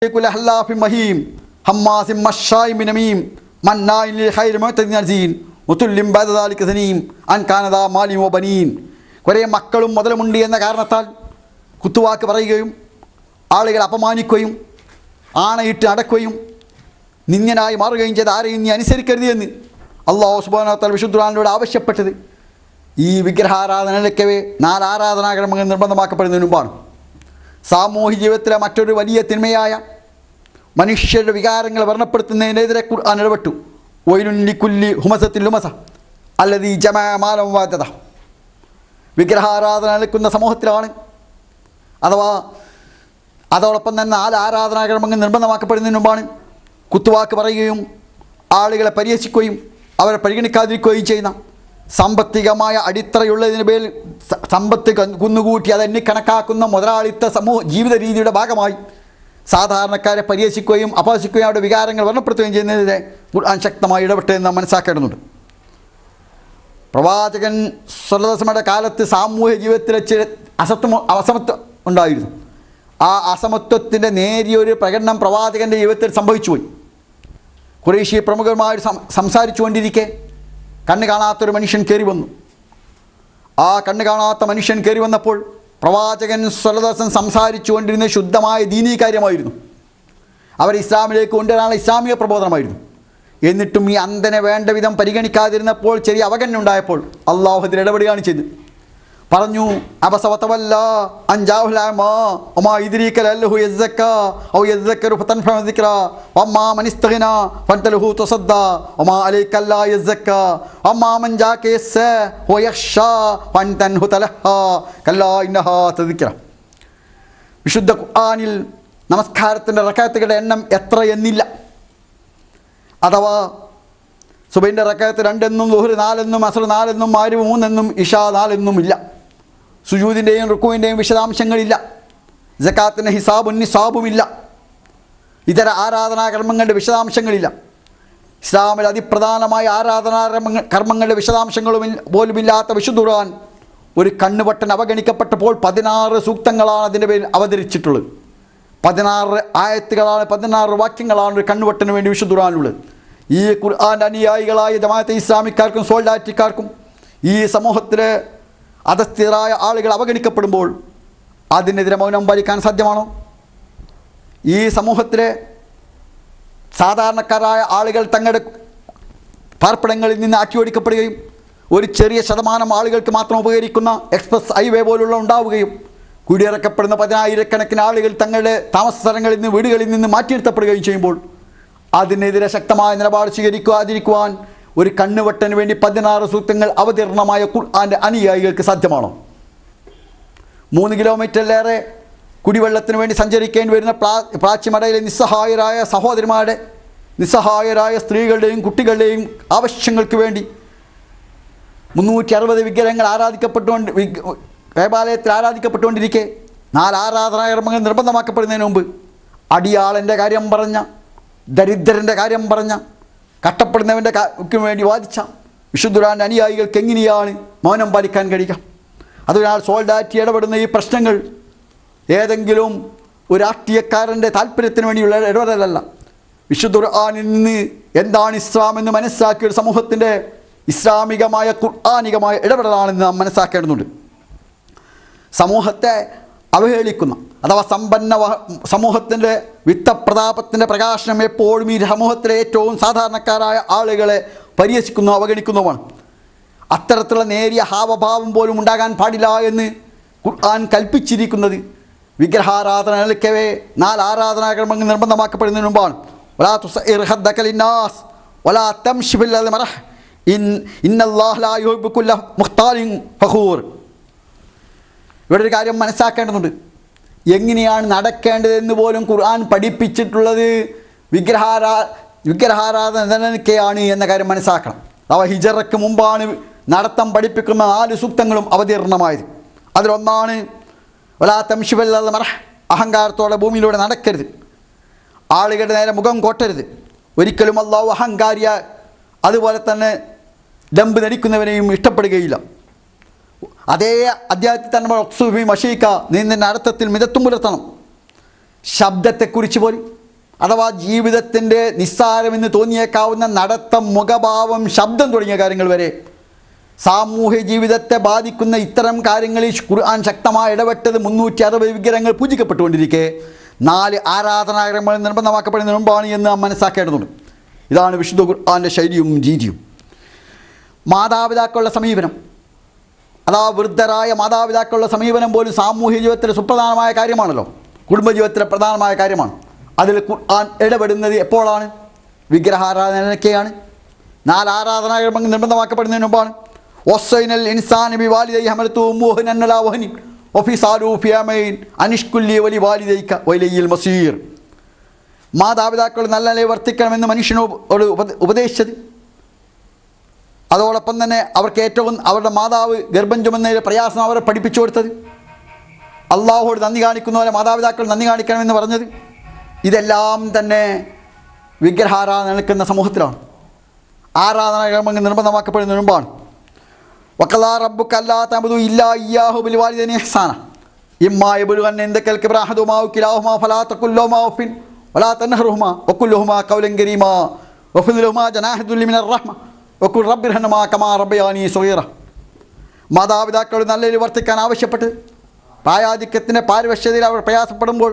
മഹീം ഹമ്മാസിൻ മശ്ശാഇൻ ബിനമീം മന്നാഇൻ ലിൽ ഖൈരി മുഅ്തദിൻ അസീൻ മുതുല്ലിം ബഅദ ദാലിക സനീം അൻ കാനദാ മാലിൻ വബനീൻ. കുറേ മക്കളും മുതലുമുണ്ട് എന്ന കാരണത്താൽ കുത്തുവാക്ക് പറയുകയും ആളുകളെ അപമാനിക്കുകയും ആണയിട്ട് അടക്കുകയും നിന്ദനായി മാറുകയും ചെയ്ത് ആരെയും നീ അനുസരിക്കരുത് എന്ന് അല്ലാഹു സുബ്ഹാനഹു വ തആല വിശുദ്ധ ഖുർആനിലൂടെ ആവശ്യപ്പെട്ടത് ഈ വിഗ്രഹാരാധനയിലേക്കവേ 4 ആരാധനാക്രമങ്ങൾ നിർബന്ധമാക്കപ്പെടുന്നതിന് മുമ്പാണ്. സാമൂഹിക ജീവിതത്തിലെ മറ്റൊരു വലിയ തിന്മയായ മനുഷ്യരുടെ വികാരങ്ങൾ വർണ്ണപ്പെടുത്തുന്നതിനെതിരെ ഖുർആൻ ഇടപെട്ടു. വൈലുൻ ലികുല്ലി ഹുമസത്തിൽ ലുമസ അല്ലദീ ജമഅ മാലൻ വഅദദ. വിഗ്രഹാരാധന നിൽക്കുന്ന സമൂഹത്തിലാണ്, അഥവാ അതോടൊപ്പം തന്നെ 4 ആരാധനാക്രമങ്ങൾ നിർബന്ധമാക്കപ്പെടുന്നതിന് മുമ്പാണ് കുത്തുവാക്ക് പറയുകയും ആളുകളെ പരിഹസിക്കുകയും അവരെ പരിഗണിക്കാതിരിക്കുകയും ചെയ്യുന്ന സാമ്പത്തികമായ അടിത്തറയുള്ളതിന് പേരിൽ സമ്പത്ത് കുന്നുകൂട്ടി അതെണ്ണി കണക്കാക്കുന്ന മുതലാളിത്ത ജീവിത രീതിയുടെ ഭാഗമായി സാധാരണക്കാരെ പരിഹസിക്കുകയും അപഹസിക്കുകയും അവരുടെ വികാരങ്ങൾ വർണ്ണപ്പെടുത്തുകയും ചെയ്യുന്നതിനെ ഖുർആൻ ശക്തമായി ഇടപെട്ടെന്ന് നാം മനസ്സിലാക്കേണ്ടതുണ്ട്. പ്രവാചകൻ സ്വല്ലല്ലാഹു അലൈഹി വസല്ലമയുടെ കാലത്ത് സാമൂഹ്യ ജീവിതത്തിലെ ചില അസമത്വം ഉണ്ടായിരുന്നു. ആ അസമത്വത്തിൻ്റെ നേരിയൊരു പ്രകടനം പ്രവാചകൻ്റെ ജീവിതത്തിൽ സംഭവിച്ചുപോയി. ഖുറൈശി പ്രമുഖരുമായി സംസാരിച്ചു കൊണ്ടിരിക്കെ കണ്ണ് കാണാത്തൊരു മനുഷ്യൻ കയറി വന്നു. ആ കണ്ണ് കാണാത്ത മനുഷ്യൻ കയറി വന്നപ്പോൾ പ്രവാചകൻ സ്വല്ലല്ലാഹു അലൈഹി വസല്ലം സംസാരിച്ചു കൊണ്ടിരുന്ന ശുദ്ധമായ ദീനീ കാര്യമായിരുന്നു. അവർ ഇസ്ലാമിലേക്ക് കൊണ്ടുവരാനുള്ള ഇസ്ലാമിക പ്രബോധനമായിരുന്നു. എന്നിട്ടും ഈ അന്ധനെ വേണ്ട വിധം പരിഗണിക്കാതിരുന്നപ്പോൾ ചെറിയ അവഗണന ഉണ്ടായപ്പോൾ അള്ളാഹു അതിൽ ഇടപെടുകയാണ് ചെയ്തു. പറഞ്ഞു, അബസവതവല്ല അൻജാഹുൽ അമാ വമാ യുദ്രീക ലഅല്ലഹു യസ്സക്കാ ഔ യസ്സക്കറു ഫതൻഫഉ ദിക്റ വമാ മൻ ഇസ്തഗ്ന ഫൻതലഹു തസദ്ദാ വമാ അലൈക അല്ലാ യസ്സക്കാ വമാ മൻ ജാക യസ്സ വയഖ്ഷാ ഫൻതൻഹു തലഹാ കല്ലാ ഇന്നഹാ തദ്കിറ. വിശുദ്ധ ഖുർആനിൽ നമസ്കാരത്തിൻ്റെ റക്അത്തുകളുടെ എണ്ണം എത്ര എന്നില്ല. അഥവാ സുബഹിൻ്റെ റക്അത്ത് 2 എന്നും ളുഹർ 4 എന്നും അസ്ർ 4 എന്നും മഗ്‌രിബ് 3 എന്നും ഇശാ 4 എന്നും ഇല്ല. സുജൂദിൻ്റെയും റുക്കൂവിൻ്റെയും വിശദാംശങ്ങളില്ല. സക്കാത്തിൻ്റെ ഹിസാബും നിസാബുമില്ല. ഇതര ആരാധനാകർമ്മങ്ങളുടെ വിശദാംശങ്ങളില്ല. ഇസ്ലാമിൽ അതിപ്രധാനമായ കർമ്മങ്ങളുടെ വിശദാംശങ്ങളും പോലുമില്ലാത്ത വിശുദ്ധ ഖുർആൻ ഒരു കണ്ണുവട്ടൻ അവഗണിക്കപ്പെട്ടപ്പോൾ 16 സൂക്തങ്ങളാണ് അതിൻ്റെ പേരിൽ അവതരിച്ചിട്ടുള്ളത്. 16 ആയത്തുകളാണ്, 16 വാക്യങ്ങളാണ് ഒരു കണ്ണുവട്ടന് വേണ്ടി വിശുദ്ധ ഖുർആനിലുള്ളത്. ഈ ഖുർആൻ്റെ അനുയായികളായ ജമാഅത്തെ ഇസ്ലാമിക്കാർക്കും സോൾഡാറ്റിക്കാർക്കും ഈ സമൂഹത്തിലെ അധസ്ഥിതരായ ആളുകൾ അവഗണിക്കപ്പെടുമ്പോൾ അതിനെതിരെ മൗനം പാലിക്കാൻ സാധ്യമാണോ? ഈ സമൂഹത്തിലെ സാധാരണക്കാരായ ആളുകൾ തങ്ങളുടെ പാർപ്പിടങ്ങളിൽ നിന്ന് അട്ടിയോടിക്കപ്പെടുകയും ഒരു ചെറിയ ശതമാനം ആളുകൾക്ക് മാത്രം ഉപകരിക്കുന്ന എക്സ്പ്രസ് ഹൈവേ പോലുള്ള ഉണ്ടാവുകയും കുടിയിറക്കപ്പെടുന്ന 10,000-കണക്കിന് ആളുകൾ തങ്ങളുടെ താമസ സ്ഥലങ്ങളിൽ നിന്ന് വീടുകളിൽ നിന്ന് മാറ്റിയെടുത്തപ്പെടുകയും ചെയ്യുമ്പോൾ അതിനെതിരെ ശക്തമായ നിലപാട് സ്വീകരിക്കാതിരിക്കുവാൻ ഒരു കണ്ണുവട്ടന് വേണ്ടി 16 സൂക്തങ്ങൾ അവതീർണമായ ഖുർആൻ്റെ അനുയായികൾക്ക് സാധ്യമാണോ? 3 കിലോമീറ്ററിലേറെ കുടിവെള്ളത്തിന് വേണ്ടി സഞ്ചരിക്കേണ്ടി വരുന്ന പ്രാച്ചിമടയിലെ നിസ്സഹായരായ സഹോദരിമാരുടെ, നിസ്സഹായരായ സ്ത്രീകളുടെയും കുട്ടികളുടെയും ആവശ്യങ്ങൾക്ക് വേണ്ടി 360 വിഗ്രഹങ്ങൾ ദേവാലയത്തിൽ ആരാധിക്കപ്പെട്ടുകൊണ്ടിരിക്കെ 4 ആരാധനാകർമ്മങ്ങൾ നിർബന്ധമാക്കപ്പെടുന്നതിന് മുമ്പ് അടിയാളൻ്റെ കാര്യം പറഞ്ഞ, ദരിദ്രൻ്റെ കാര്യം പറഞ്ഞ, കട്ടപ്പെടുന്നവൻ്റെ വേണ്ടി വാദിച്ച വിശുദ്ധ ഖുർആൻ്റെ അനുയായികൾക്ക് എങ്ങനെയാണ് മൗനം പാലിക്കാൻ കഴിയുക? അതിനാൽ സോൾഡാറ്റി ഇടപെടുന്ന ഈ പ്രശ്നങ്ങൾ ഏതെങ്കിലും ഒരു രാഷ്ട്രീയക്കാരൻ്റെ താല്പര്യത്തിന് വേണ്ടിയുള്ള ഇടപെടലല്ല. വിശുദ്ധ ഖുർആനിൽ നിന്ന് എന്താണ് ഇസ്ലാം എന്ന് മനസ്സിലാക്കിയ ഒരു സമൂഹത്തിൻ്റെ ഇസ്ലാമികമായ ഖുർആനികമായ ഇടപെടലാണെന്ന് നാം മനസ്സിലാക്കേണ്ടതുണ്ട്. സമൂഹത്തെ അവഹേളിക്കുന്ന അഥവാ സമ്പന്ന സമൂഹത്തിൻ്റെ വിത്തപ്രതാപത്തിൻ്റെ പ്രകാശനം എപ്പോഴും ഈ സമൂഹത്തിലെ ഏറ്റവും സാധാരണക്കാരായ ആളുകളെ പരിഹസിക്കുന്നു, അവഗണിക്കുന്നുമാണ്. അത്തരത്തിലുള്ള നേരിയ ഹാവഭാവം പോലും ഉണ്ടാകാൻ പാടില്ല എന്ന് ഖുർആൻ കൽപ്പിച്ചിരിക്കുന്നത് വിഗ്രഹാരാധനകൾക്കവേ 4 ആരാധനാക്രമങ്ങൾ നിർബന്ധമാക്കപ്പെടുന്നതിന് മുമ്പാണ്. വലാ തുസഇർ ഖദ്ദക ലിന്നാസ് വലാ തംശി ഫിൽ അർളി മറഹ ഇന്നല്ലാഹ ലാ യുഹിബ്ബു കുല്ല മുഖ്താലിൻ ഫഖൂർ. ഇവിടെ ഒരു കാര്യം മനസ്സിലാക്കേണ്ടതുണ്ട്. എങ്ങനെയാണ് നടക്കേണ്ടതെന്ന് പോലും ഖുർആൻ പഠിപ്പിച്ചിട്ടുള്ളത് വിഗ്രഹാരാധനയ്ക്കാണ് എന്ന കാര്യം മനസ്സിലാക്കണം. അവ ഹിജറയ്ക്ക് മുമ്പാണ് നടത്തം പഠിപ്പിക്കുന്ന 4 സൂക്തങ്ങളും അവതീർണമായത്. അതിലൊന്നാണ് വലാ തംശി ഫിൽ അർളി മറഹ, അഹങ്കാരത്തോടെ ഭൂമിയിലൂടെ നടക്കരുത്, ആളുകളുടെ നേരെ മുഖം കോട്ടരുത്. ഒരിക്കലും അല്ലാഹു അഹങ്കാരിയ അതുപോലെ തന്നെ ദമ്പ് നടിക്കുന്നവനെയും ഇഷ്ടപ്പെടുകയില്ല. അതേ അധ്യായത്തിൽ തന്നെ മഷീക്ക, നീ നിന്റെ അർത്ഥത്തിൽ മിതത്വം പുലർത്തണം. ശബ്ദത്തെക്കുറിച്ച് പോലും, അഥവാ ജീവിതത്തിൻ്റെ നിസ്സാരമെന്ന് തോന്നിയേക്കാവുന്ന നടത്തം, മുഖഭാവം, ശബ്ദം തുടങ്ങിയ കാര്യങ്ങൾ വരെ സാമൂഹ്യ ജീവിതത്തെ ബാധിക്കുന്ന ഇത്തരം കാര്യങ്ങളിൽ ഖുർആൻ ശക്തമായി ഇടപെട്ടത് 360 വിഗ്രഹങ്ങൾ പൂജിക്കപ്പെട്ടുകൊണ്ടിരിക്കെ 4 ആരാധനാകർമ്മങ്ങൾ നിർബന്ധമാക്കപ്പെടുന്നതിന് മുമ്പാണ് എന്ന് നാം മനസ്സിലാക്കേണ്ടതുണ്ട്. ഇതാണ് വിശുദ്ധ ഖുർആൻ്റെ ശൈലിയും രീതിയും. മാതാപിതാക്കളുടെ സമീപനം, അഥവാ വൃദ്ധരായ മാതാപിതാക്കളുടെ സമീപനം പോലും സാമൂഹ്യ ജീവിതത്തിലെ സുപ്രധാനമായ കാര്യമാണല്ലോ, കുടുംബജീവിതത്തിലെ പ്രധാനമായ കാര്യമാണ്. അതിൽ ഖുർആൻ ഇടപെടുന്നത് എപ്പോഴാണ്? വിഗ്രഹാരാധനയ്ക്കാണ്. 4 ആരാധനാകർമ്മങ്ങൾ നിർബന്ധമാക്കപ്പെടുന്നതിന് മുമ്പാണ്. വസ്സൈനൽ ഇൻസാന ബിവാലിദൈഹി ഹമലതു ഉമ്മുഹു അന്നലാ വഹനി വഫിസാലു ഫി അമൈൻ അനിഷ്കുല്ലി വലി വാലിദൈക വഇലൈഹിൽ മസീർ. മാതാപിതാക്കൾ നല്ല നിലയിൽ വർത്തിക്കണമെന്ന് മനുഷ്യനോട് ഉപദേശിച്ചത്, അതോടൊപ്പം തന്നെ അവർക്ക് ഏറ്റവും അവരുടെ മാതാവ് ഗർഭം ചുമന്നതിൽ പ്രയാസം അവരെ പഠിപ്പിച്ചു കൊടുത്തത്, അള്ളാഹുവോട് നന്ദി കാണിക്കുന്ന പോലെ മാതാപിതാക്കൾ നന്ദി കാണിക്കണമെന്ന് പറഞ്ഞത്, ഇതെല്ലാം തന്നെ വിഗ്രഹാരാധന നിൽക്കുന്ന സമൂഹത്തിലാണ്. ആരാധനാകർമ്മങ്ങൾ നിർബന്ധമാക്കപ്പെടുന്നതിന് മുമ്പാണ്. വഖദാ റബ്ബുക അല്ലാ തഅബുദു ഇല്ലാ ഇയ്യാഹു ബിൽ വാലിദൈനി ഇഹ്സാന ഇമ്മാ യബ്ലുഗന്ന ഇൻദകൽ കിബ്റ അഹദുഹുമാ ഔ കിലാഹുമാ ഫലാ തഖുൽ ലഹുമാ ഉഫിൻ വലാ തൻഹറുഹുമാ വഖുൽ ലഹുമാ ഖൗലൻ കരീമാ വഖുൽ ലഹുമാ ജനാഹ ദുല്ലി മിനർ റഹ്മ വഖുൽ റബ്ബിർഹംഹുമാ കമാ റബ്ബയാനി സഗീറ. മാതാപിതാക്കളോട് നല്ല രീതിയിൽ വർത്തിക്കാൻ ആവശ്യപ്പെട്ട് പ്രായാധിക്യത്തിൻ്റെ പാരവശ്യതയിൽ അവർ പ്രയാസപ്പെടുമ്പോൾ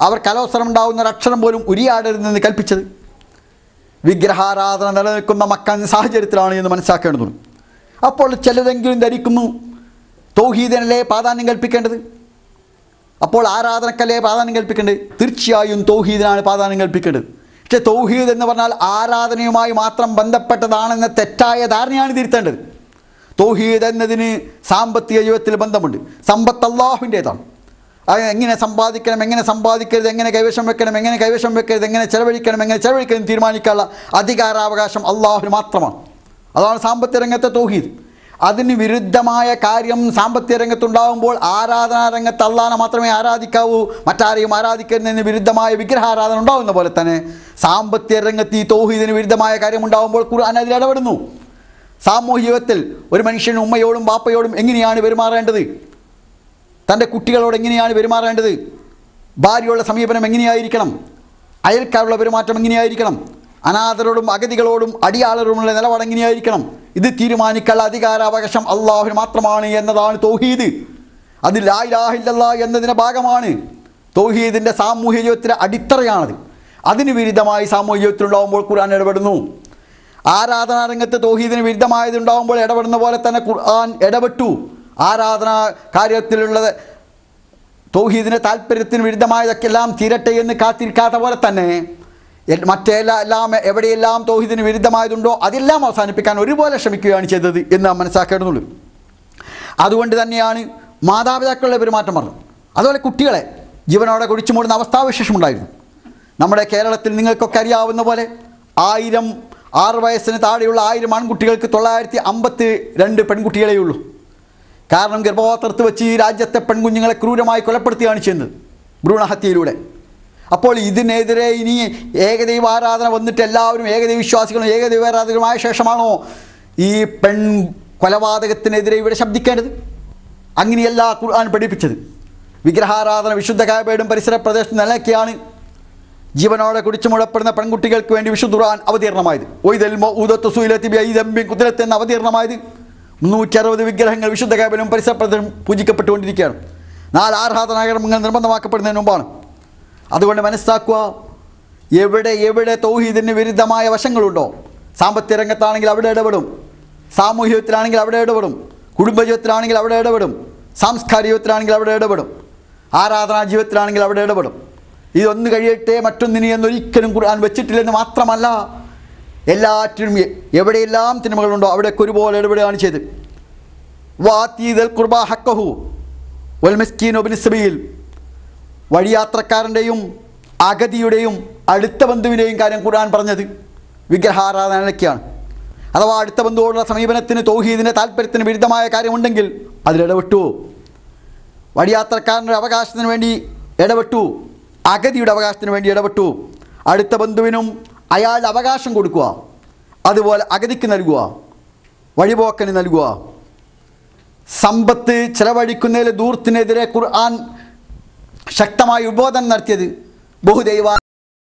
അവർ കലോത്സരം ഉണ്ടാകുന്ന ഒരു അക്ഷരം പോലും ഉരിയാടരുതെന്ന് കൽപ്പിച്ചത് വിഗ്രഹാരാധന നിലനിൽക്കുന്ന മക്കൾ സാഹചര്യത്തിലാണ് എന്ന് മനസ്സിലാക്കേണ്ടതുണ്ട്. അപ്പോൾ ചിലരെങ്കിലും ധരിക്കുന്നു തൗഹീദിനല്ലേ പ്രാധാന്യം കൽപ്പിക്കേണ്ടത്, അപ്പോൾ ആരാധനക്കല്ലേ പ്രാധാന്യം കൽപ്പിക്കേണ്ടത്? തീർച്ചയായും തൗഹീദിനാണ് പ്രാധാന്യം കൽപ്പിക്കേണ്ടത്. പക്ഷേ തൗഹീദ് എന്ന് പറഞ്ഞാൽ ആരാധനയുമായി മാത്രം ബന്ധപ്പെട്ടതാണെന്ന തെറ്റായ ധാരണയാണ് തിരുത്തേണ്ടത്. തൗഹീദ് എന്നതിന് സാമ്പത്തിക ജീവിതത്തിൽ ബന്ധമുണ്ട്. സമ്പത്ത് അള്ളാഹുവിൻ്റേതാണ്. അത് എങ്ങനെ സമ്പാദിക്കണം, എങ്ങനെ സമ്പാദിക്കരുത്, എങ്ങനെ കൈവശം വെക്കണം, എങ്ങനെ കൈവശം വെക്കരുത്, എങ്ങനെ ചെലവഴിക്കണം, എങ്ങനെ ചെലവഴിക്കണം തീരുമാനിക്കാനുള്ള അധികാരാവകാശം അള്ളാഹുവിന് മാത്രമാണ്. അതാണ് സാമ്പത്തിക രംഗത്തെ തൗഹീദ്. അതിന് വിരുദ്ധമായ കാര്യം സാമ്പത്തിക രംഗത്തുണ്ടാകുമ്പോൾ ആരാധനാ രംഗത്ത് അള്ളാഹനെ മാത്രമേ ആരാധിക്കാവൂ, മറ്റാരെയും ആരാധിക്കരുതെന്ന് വിരുദ്ധമായ വിഗ്രഹാരാധന ഉണ്ടാകുന്ന പോലെ തന്നെ സാമ്പത്തിക രംഗത്ത് ഈ തൗഹീദിന് വിരുദ്ധമായ കാര്യം ഉണ്ടാകുമ്പോൾ ഖുർആൻ അതിൽ ഇടപെടുന്നു. സാമൂഹ്യ ജീവിതത്തിൽ ഒരു മനുഷ്യൻ ഉമ്മയോടും ബാപ്പയോടും എങ്ങനെയാണ് പെരുമാറേണ്ടത്, തൻ്റെ കുട്ടികളോട് എങ്ങനെയാണ് പെരുമാറേണ്ടത്, ഭാര്യയുള്ള സമീപനം എങ്ങനെയായിരിക്കണം, അയൽക്കാരുള്ള പെരുമാറ്റം എങ്ങനെയായിരിക്കണം, അനാഥരോടും അഗതികളോടും അടിയാളരോടുമുള്ള നിലപാട് എങ്ങനെയായിരിക്കണം, ഇത് തീരുമാനിക്കാനുള്ള അധികാരാവകാശം അള്ളാഹുവിന് മാത്രമാണ് എന്നതാണ് തൗഹീദ്. അത് ലാ ഇലാഹ ഇല്ലല്ലാഹ് എന്നതിൻ്റെ ഭാഗമാണ്. തൗഹീദിൻ്റെ സാമൂഹ്യ ജീവിതത്തിലെ അടിത്തറയാണത്. അതിന് വിരുദ്ധമായി സാമൂഹ്യ ജീവിതത്തിലുണ്ടാകുമ്പോൾ ഖുർആൻ ഇടപെടുന്നു. ആരാധനാ രംഗത്ത് തൗഹീദിന് വിരുദ്ധമായതുണ്ടാകുമ്പോൾ ഇടപെടുന്ന പോലെ തന്നെ ഖുർആൻ ഇടപെട്ടു. ആരാധനാ കാര്യത്തിലുള്ളത് തൗഹീദിൻ്റെ താല്പര്യത്തിന് വിരുദ്ധമായതൊക്കെ എല്ലാം തീരട്ടെ എന്ന് കാത്തിരിക്കാത്ത പോലെ തന്നെ മറ്റെല്ലാം എവിടെയെല്ലാം തൗഹീദിന് വിരുദ്ധമായതുണ്ടോ അതെല്ലാം അവസാനിപ്പിക്കാൻ ഒരുപോലെ ശ്രമിക്കുകയാണ് ചെയ്തത് എന്ന് നാം മനസ്സിലാക്കേണ്ടതുള്ളൂ. അതുകൊണ്ട് തന്നെയാണ് മാതാപിതാക്കളുടെ പെരുമാറ്റം പറഞ്ഞത്. അതുപോലെ കുട്ടികളെ ജീവനോടെ കുഴിച്ചു മൂടുന്ന അവസ്ഥാവിശേഷമുണ്ടായിരുന്നു. നമ്മുടെ കേരളത്തിൽ നിങ്ങൾക്കൊക്കെ അറിയാവുന്ന പോലെ 6 വയസ്സിന് താഴെയുള്ള 1000 ആൺകുട്ടികൾക്ക് 952 പെൺകുട്ടികളേ ഉള്ളൂ. കാരണം ഗർഭപാത്രത്ത് വെച്ച് ഈ രാജ്യത്തെ പെൺകുഞ്ഞുങ്ങളെ ക്രൂരമായി കൊലപ്പെടുത്തുകയാണ് ചെയ്യുന്നത് ഭ്രൂണഹത്യയിലൂടെ. അപ്പോൾ ഇതിനെതിരെ ഇനി ഏകദൈവ ആരാധന വന്നിട്ട് എല്ലാവരും ഏകദൈവ വിശ്വാസികളും ഏകദൈവ ആരാധകരുമായ ശേഷമാണോ ഈ പെൺ കൊലപാതകത്തിനെതിരെ ഇവിടെ ശബ്ദിക്കേണ്ടത്? അങ്ങനെയല്ല ഖുർആൻ പഠിപ്പിച്ചത്. വിഗ്രഹാരാധന വിശുദ്ധ കഅബയുടെ പരിസര പ്രദേശത്ത് നിലയ്ക്കാണ് ജീവനോടെ കുടിച്ചു മുഴപ്പെടുന്ന പെൺകുട്ടികൾക്ക് വേണ്ടി വിശുദ്ധ ഖുർആൻ അവതീർണമായത്. എന്ന അവതീർണമായത് 360 വിഗ്രഹങ്ങൾ വിശുദ്ധ കഅബയിലും പരിസര പ്രദേശം പൂജിക്കപ്പെട്ടുകൊണ്ടിരിക്കുകയാണ്. 4 ആരാധനാകർമ്മങ്ങൾ നിർബന്ധമാക്കപ്പെടുന്നതിന് മുമ്പാണ്. അതുകൊണ്ട് മനസ്സിലാക്കുക, എവിടെ തൗഹീദിന് വിരുദ്ധമായ വശങ്ങളുണ്ടോ, സാമ്പത്തിക രംഗത്താണെങ്കിൽ അവിടെ ഇടപെടും, സാമൂഹ്യത്തിലാണെങ്കിൽ അവിടെ ഇടപെടും, കുടുംബജീവിതത്തിലാണെങ്കിൽ അവിടെ ഇടപെടും, സാംസ്കാരിക ജീവിതത്തിലാണെങ്കിൽ അവിടെ ഇടപെടും, ആരാധനാ ജീവിതത്തിലാണെങ്കിൽ അവിടെ ഇടപെടും. ഇതൊന്ന് കഴിയട്ടെ മറ്റൊന്നിന് എന്നൊരിക്കലും ഖുർആൻ വെച്ചിട്ടില്ലെന്ന് മാത്രമല്ല, എല്ലാറ്റിനും എവിടെയെല്ലാം തിന്മകളുണ്ടോ അവിടെയൊക്കെ ഒരുപോലെ ഇടപെടുകയാണ് ചെയ്ത്. വാതീദൽ ഖുർബ ഹഖഹു വൽ മിസ്കീൻ വബിൻ സബീൽ, വഴിയാത്രക്കാരൻ്റെയും അഗതിയുടെയും അടുത്ത ബന്ധുവിൻ്റെയും കാര്യം ഖുർആൻ പറഞ്ഞത് വിഗ്രഹാരാധനയ്ക്കാണ്. അഥവാ അടുത്ത ബന്ധുവോടുള്ള സമീപനത്തിന് തൗഹീദിൻ്റെ താല്പര്യത്തിന് വിരുദ്ധമായ കാര്യമുണ്ടെങ്കിൽ അതിലിടപെട്ടു. വഴിയാത്രക്കാരൻ്റെ അവകാശത്തിന് വേണ്ടി ഇടപെട്ടു, അഗതിയുടെ അവകാശത്തിന് വേണ്ടി ഇടപെട്ടു. അടുത്ത ബന്ധുവിനും അയാളുടെ അവകാശം കൊടുക്കുക, അതുപോലെ അഗതിക്ക് നൽകുക, വഴിപോക്കന് നൽകുക. സമ്പത്ത് ചെലവഴിക്കുന്നതിൽ ദൂർത്തിനെതിരെ ഖുർആൻ ശക്തമായി ഉദ്ബോധനം നടത്തിയത് ബഹുദൈവ